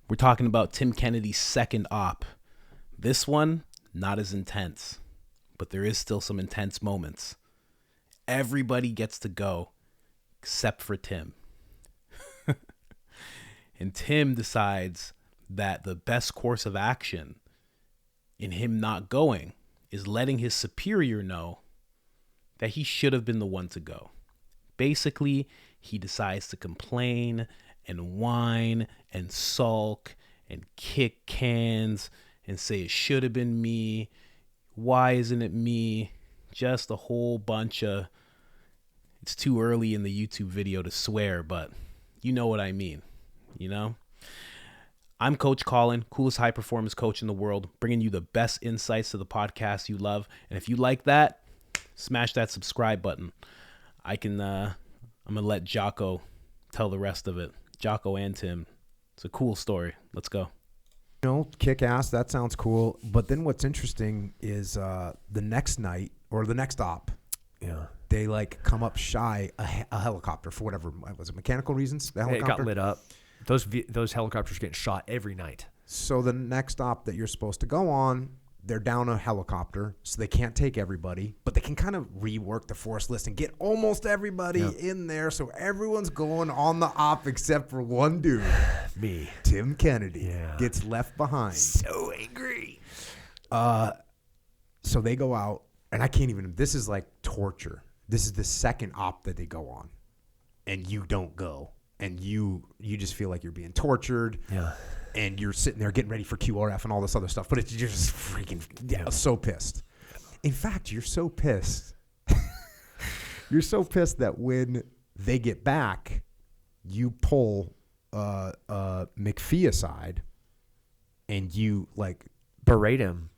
We're talking about Tim Kennedy's second op. This one, not as intense, but there is still some intense moments. Everybody gets to go except for Tim. And Tim decides that the best course of action in him not going is letting his superior know that he should have been the one to go. Basically, he decides to complain and whine and sulk and kick cans and say it should have been me. Why isn't it me? Just a whole bunch of, it's too early in the YouTube video to swear, but you know what I mean, you know? I'm Coach Colin, coolest high performance coach in the world, bringing you the best insights to the podcast you love. And if you like that, smash that subscribe button. I'm going to let Jocko tell the rest of it. Jocko and Tim. It's a cool story. Let's go. You know, kick ass. That sounds cool. But then what's interesting is the next night or the next op. Yeah. They like come up shy a helicopter for whatever. Was it mechanical reasons? The helicopter? It got lit up. Those helicopters getting shot every night. So the next op that you're supposed to go on, they're down a helicopter, so they can't take everybody, but they can kind of rework the force list and get almost everybody in there. So everyone's going on the op except for one dude. Me. Tim Kennedy gets left behind. So angry. So they go out, and I can't even, this is like torture. This is the second op that they go on, and you don't go. And you just feel like you're being tortured. Yeah. And you're sitting there getting ready for QRF and all this other stuff. But you're just freaking so pissed. In fact, you're so pissed. You're so pissed that when they get back, you pull McPhee aside and you like berate him.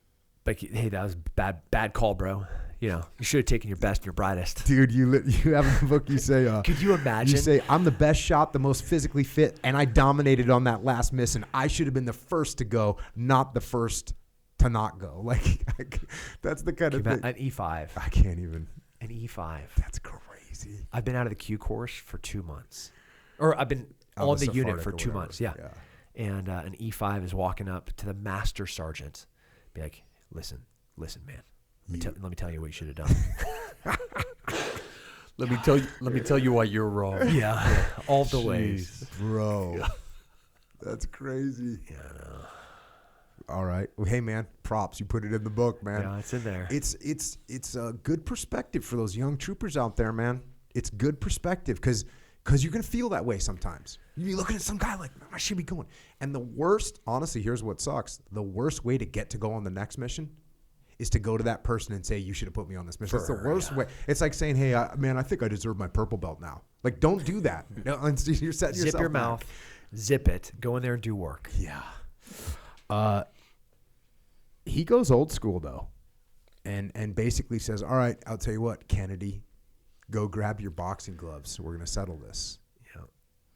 Like, hey, that was bad call, bro. You know, you should have taken your best and your brightest. Dude, you have in the book, you say... Could you imagine? You say, I'm the best shot, the most physically fit, and I dominated on that last miss, and I should have been the first to go, not the first to not go. Like, that's the kind of thing. An E5. I can't even. An E5. That's crazy. I've been out of the Q course for 2 months. Or I've been on the unit for 2 months, yeah. And an E5 is walking up to the master sergeant. Be like, listen, man. Let me tell you what you should have done. Let me tell you why you're wrong. Yeah. All the ways. Bro. Yeah. That's crazy. Yeah, I know. All right. Well, hey man, props. You put it in the book, man. Yeah, it's in there. It's a good perspective for those young troopers out there, man. It's good perspective because you're gonna feel that way sometimes. You're looking at some guy like, I should be going. And the worst, honestly, here's what sucks. The worst way to get to go on the next mission is to go to that person and say, you should have put me on this mission. It's the worst way. It's like saying, hey, man, I think I deserve my purple belt now. Like, don't do that. You're setting Zip your mouth, zip it, go in there and do work. Yeah. He goes old school, though, and basically says, all right, I'll tell you what, Kennedy, go grab your boxing gloves. We're going to settle this. Yeah.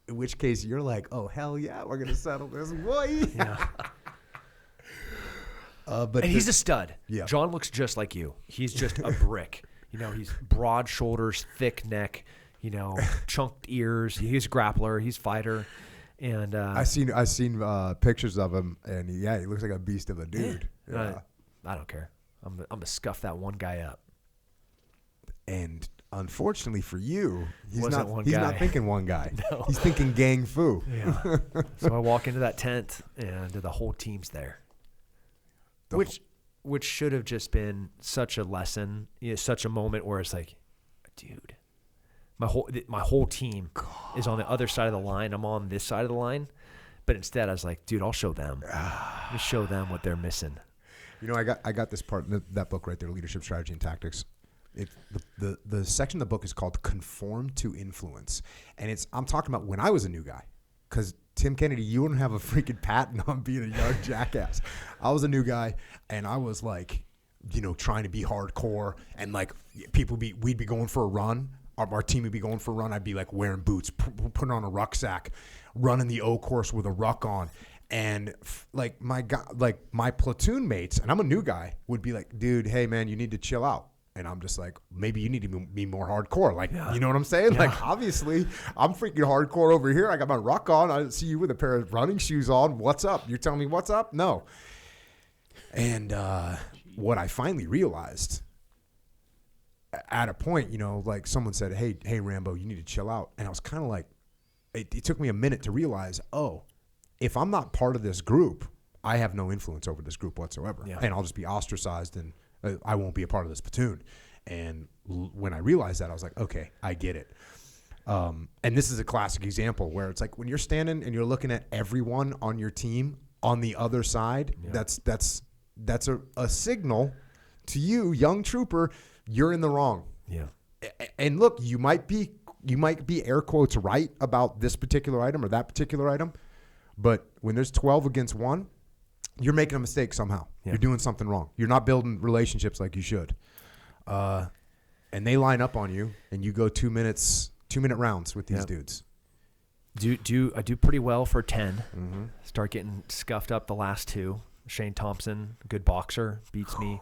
In which case, you're like, oh, hell yeah, we're going to settle this, boy. Yeah. And he's a stud. Yeah. John looks just like you. He's just a brick. You know, he's broad shoulders, thick neck, you know, chunked ears. He's a grappler. He's a fighter. And I seen pictures of him, and he looks like a beast of a dude. Yeah. I don't care. I'm gonna scuff that one guy up. And unfortunately for you, he's not thinking one guy. No. He's thinking gang fu. Yeah. So I walk into that tent, and the whole team's there. Which should have just been such a lesson, such a moment where it's like, dude, my whole team is on the other side of the line. I'm on this side of the line, but instead I was like, dude, I'll show them. Just show them what they're missing. You know, I got this part in that book right there, Leadership Strategy and Tactics. The section of the book is called Conform to Influence, and I'm talking about when I was a new guy, because Tim Kennedy, you wouldn't have a freaking patent on being a young jackass. I was a new guy, and I was like, trying to be hardcore, and like we'd be going for a run. Our team would be going for a run. I'd be like wearing boots, putting on a rucksack, running the O course with a ruck on, and my platoon mates, and I'm a new guy, would be like, dude, hey man, you need to chill out. And I'm just like, maybe you need to be more hardcore. Like, Yeah. you know what I'm saying? Yeah. Like, obviously, I'm freaking hardcore over here. I got my ruck on. I see you with a pair of running shoes on. What's up? You're telling me what's up? No. And what I finally realized at a point, you know, like someone said, hey, Rambo, you need to chill out. And I was kind of like, it took me a minute to realize, oh, if I'm not part of this group, I have no influence over this group whatsoever. Yeah. And I'll just be ostracized and I won't be a part of this platoon. And when I realized that, I was like, okay, I get it. And this is a classic example where it's like when you're standing and you're looking at everyone on your team on the other side, that's a signal to you, young trooper, you're in the wrong. Yeah. And look, you might be air quotes right about this particular item or that particular item, but when there's 12 against 1, you're making a mistake somehow. Yeah. You're doing something wrong. You're not building relationships like you should. And they line up on you, and you go 2-minute rounds with these dudes. I do pretty well for 10. Mm-hmm. Start getting scuffed up the last 2. Shane Thompson, good boxer, beats me.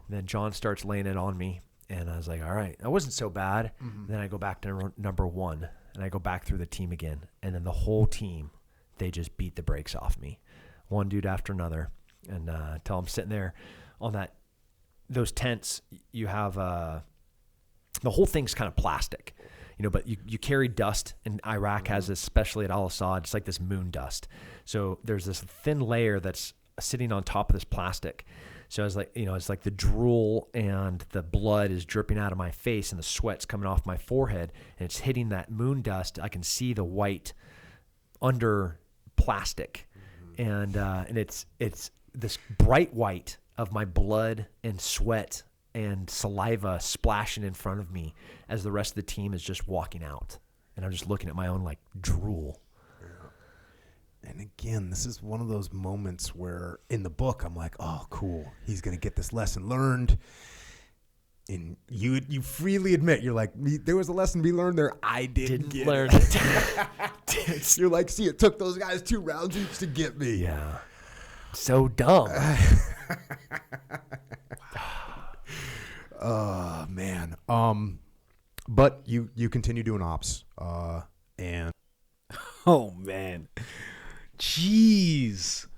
Then John starts laying it on me, and I was like, all right, that wasn't so bad. Mm-hmm. Then I go back to number 1, and I go back through the team again, and then the whole team, they just beat the brakes off me. One dude after another, and till I'm sitting there on those tents, you have the whole thing's kind of plastic, you know, but you carry dust, and Iraq has this, especially at Al-Assad, it's like this moon dust. So there's this thin layer that's sitting on top of this plastic. So it's like, you know, it's like the drool and the blood is dripping out of my face and the sweat's coming off my forehead, and it's hitting that moon dust. I can see the white under plastic. And it's this bright white of my blood and sweat and saliva splashing in front of me as the rest of the team is just walking out. And I'm just looking at my own, like, drool. Yeah. And again, this is one of those moments where in the book I'm like, oh, cool. He's going to get this lesson learned. And you freely admit, you're like, there was a lesson we learned there. I didn't get learn it. You're like, see, it took those guys 2 rounds each to get me. Yeah. So dumb. Oh, man. But you continue doing ops. And oh, man. Jeez.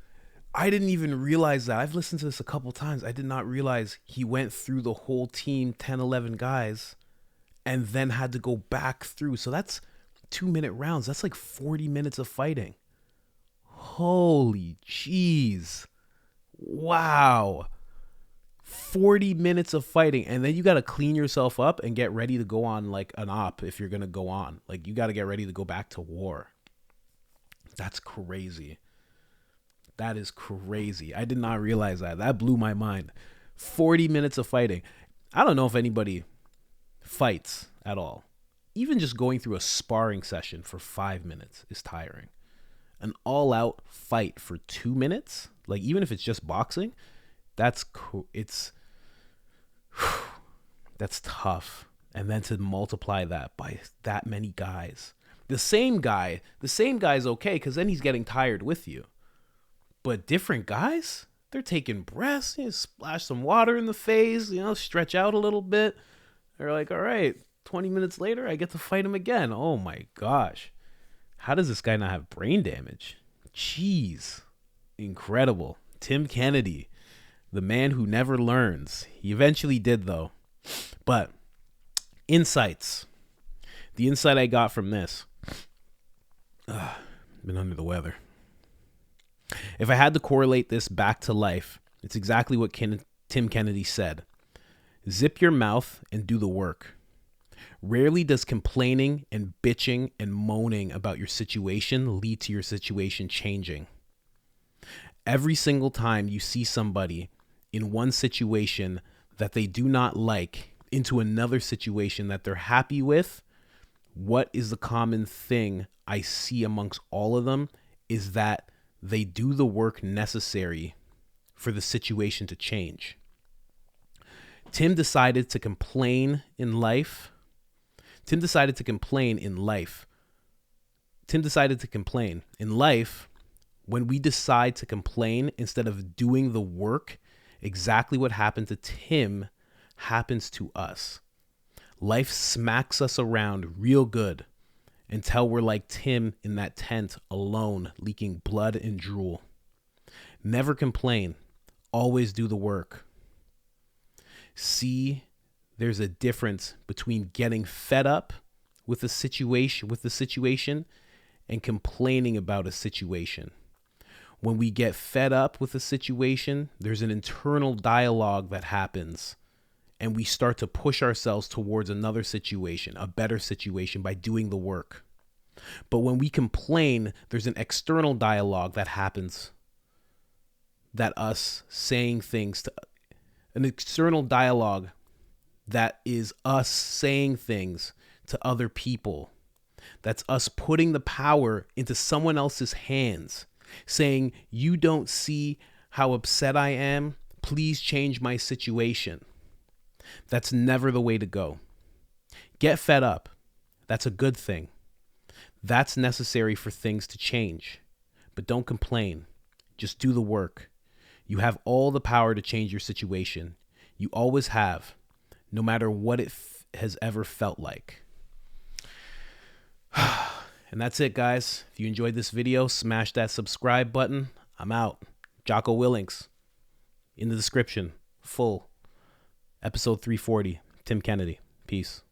I didn't even realize that. I've listened to this a couple times. I did not realize he went through the whole team, 10, 11 guys, and then had to go back through. So that's 2-minute rounds. That's like 40 minutes of fighting. Holy jeez. Wow. 40 minutes of fighting. And then you got to clean yourself up and get ready to go on like an op if you're going to go on. Like you got to get ready to go back to war. That's crazy. That is crazy. I did not realize that. That blew my mind. 40 minutes of fighting. I don't know if anybody fights at all. Even just going through a sparring session for 5 minutes is tiring. An all-out fight for 2 minutes, like even if it's just boxing, that's tough. And then to multiply that by that many guys. The same guy's okay because then he's getting tired with you. But different guys, they're taking breaths, splash some water in the face, stretch out a little bit. They're like, all right, 20 minutes later, I get to fight him again. Oh my gosh. How does this guy not have brain damage? Jeez. Incredible. Tim Kennedy, the man who never learns. He eventually did, though. But insights. The insight I got from this. Been under the weather. If I had to correlate this back to life, it's exactly what Tim Kennedy said. Zip your mouth and do the work. Rarely does complaining and bitching and moaning about your situation lead to your situation changing. Every single time you see somebody in one situation that they do not like into another situation that they're happy with, what is the common thing I see amongst all of them is that they do the work necessary for the situation to change. Tim decided to complain in life. Tim decided to complain in life. When we decide to complain instead of doing the work, exactly what happened to Tim happens to us. Life smacks us around real good until we're like Tim in that tent alone, leaking blood and drool. Never complain. Always do the work. See, there's a difference between getting fed up with the situation and complaining about a situation. When we get fed up with a situation, there's an internal dialogue that happens, and we start to push ourselves towards another situation, a better situation, by doing the work. But when we complain, there's an external dialogue that happens, that us saying things to an external dialogue that is us saying things to other people. That's us putting the power into someone else's hands, saying, you don't see how upset I am. Please change my situation. That's never the way to go. Get fed up. That's a good thing. That's necessary for things to change. But don't complain. Just do the work. You have all the power to change your situation. You always have, no matter what it has ever felt like. And that's it, guys. If you enjoyed this video, smash that subscribe button. I'm out. Jocko Willinks. In the description. Full. Episode 340. Tim Kennedy. Peace.